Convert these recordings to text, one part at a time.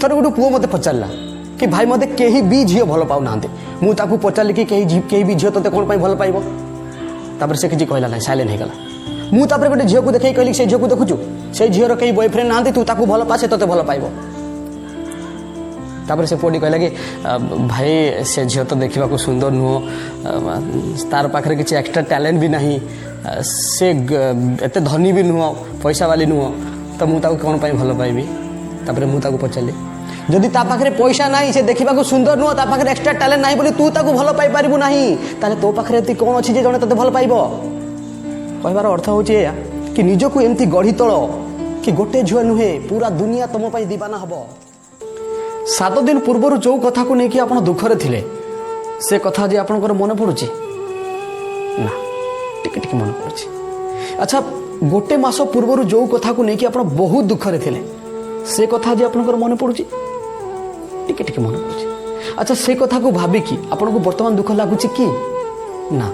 थोड़े गोटे पुओ मत पचारा कि भाई मत कहीं भी झी भल पाऊना मुझे पचारि कि कहीं भी झील ते कौन भल पाइब तापर से किसी कहला ना साइलेंट हो गला मुझे गोटे झील को देखे कहली से झील को देखुचु से झीर कहीं बॉयफ्रेंड ना तू ताकू भल पा से ते भल पाइब तापर से पुओटी कहला कि भाई से झील तो देखा सुंदर नुह तार पाखे किसी एक्स्ट्रा टैलेंट भी नहीं से एत धनी भी नुह पैसा वाली नुह तो मुझे कौन भल पाइबी तापर मुझे पचारि जदि ता पाखे पैसा ना से देखा सुंदर नुह ता पाखे एक्स्ट्रा टैलेंट ना बोली तू ताकू भल पाई पारू ना ताले तो पाखे कौन अच्छी जड़े ते भल पाइब कहबार अर्थ हूँ कि निजक एमती गढ़ी तोल कि गोटे झील नुहे पूरा दुनिया तुम दीवाना हम 7 दिन पूर्वर जो कथा को लेकिन आप दुखरे थिले से कथा जे आपंकर मन पड़ुची ना टिके टिके मन पड़ुची अच्छा गोटे मास पूर्वर जो कथा को लेकिन आप बहुत दुखरे थिले से कथा जे आपंकर मन पड़ुची टिके टिके मन पड़ुची अच्छा से कथा को भाविकी आपन को वर्तमान दुख लगुच कि ना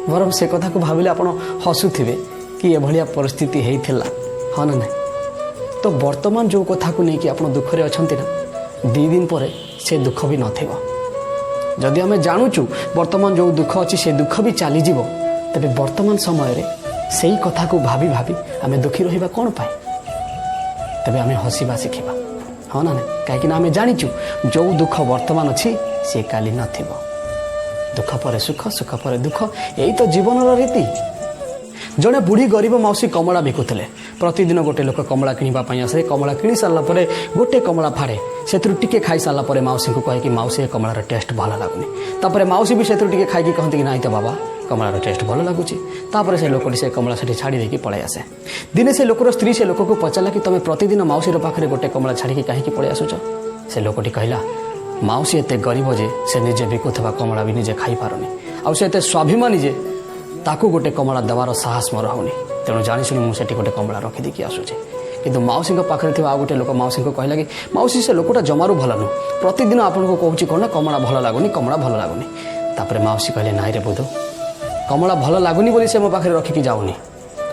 बरम से कथा को भाविले आप हसुवे कि एभलिया परिस्थिति होता हाँ ना नहीं तो वर्तमान जो कथा को लेकिन आप दुखरे अच्छा ना 2 दिन पर से दुख भी नथिबो जदि आम जानुचु वर्तमान जो दुख अच्छी से दुख भी चली जीवो तेरे वर्तमान समय रे से ही कथा को भाभी भाभी आम दुखी रहिबा कौन पाए तेरे आम हसवा शिखा हाँ ना नहीं कहीं आम जाचु जो दुख वर्तमान अच्छी सी काली नथिबो दुख पर सुख सुख पर दुख यही तो जीवन रीति जड़े बुढ़ी गरीब मौसी कमला बिकुले प्रतिदिन गोटे लोक कमला किणापी आसे कमला किणी सारापर गोटे कमला फाड़े से टे खाई सारापर मौसी को कहे कि मौसी कमलार टेस्ट भल लगुनि तापर मौसी भी से टे खाई कहते कि ना तो बाबा कमलार टेस्ट भल लगुच तापर से लोकटी से कमला से छाड़ी देकी पलि आसे दिने से लोकर स्त्री से लोक को पचारा कि तुम प्रतिदिन मौसी पाखे गोटे कमला छाड़ी कहीं पलि आसुच से लोकटी कहला मौसी एत गरीब जे से निजे बिकुवा कमला भी निजे खाई पारुनी आउ से एत स्वाभिमानी जे ताकू गोटे कमला देवार साहस मोर होनी तेणु जाशुणी मुझे गोटे कमला रखिदेकी आसूचे किंतु मौसी पाखे थी आ गोटे लोक मौसी को कहला कि मौसी से लोकटा जमारू भल नु प्रतिदिन आपन को कहूँ कौन कमला भल लगुनि कमला भल लगुनि तापर मौसी कहले नाई रे बुध कमला भल लगुनि बोली से मो पाखे रखिकी जाऊनी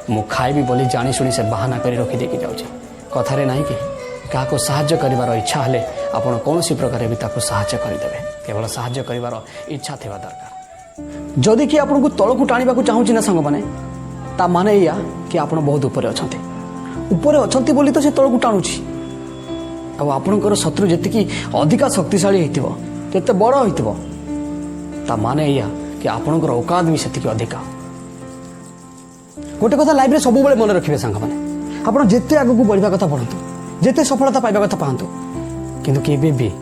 मु खाइबी बोली जाशुणी से बाहाना कर रखिदेकी जाऊँगी कथारे ना कि क्या को साहाय्य करिवार इच्छा हेले आपन कौन प्रकार भी ताको साहाय्य करदेवे केवल साहाय्य करिवार इच्छा थिबा दरकार जदि कि आपको तल को टाणा चाहूँ ना सांग मैंने ता माने या कि आप बहुत ऊपर अच्छा तो से तल को टाणुची आपणकर शत्रु जी अधिका शक्तिशाली होते बड़ हो माने या कि आपणकर औकात भी से अधिका गोटे कथा लाइफ में सब मन रखिए सांग मैंने आप जिते आगू बढ़ा कथा पढ़ु जिते सफलता पाइबा कथा पातु किंतु केबे भी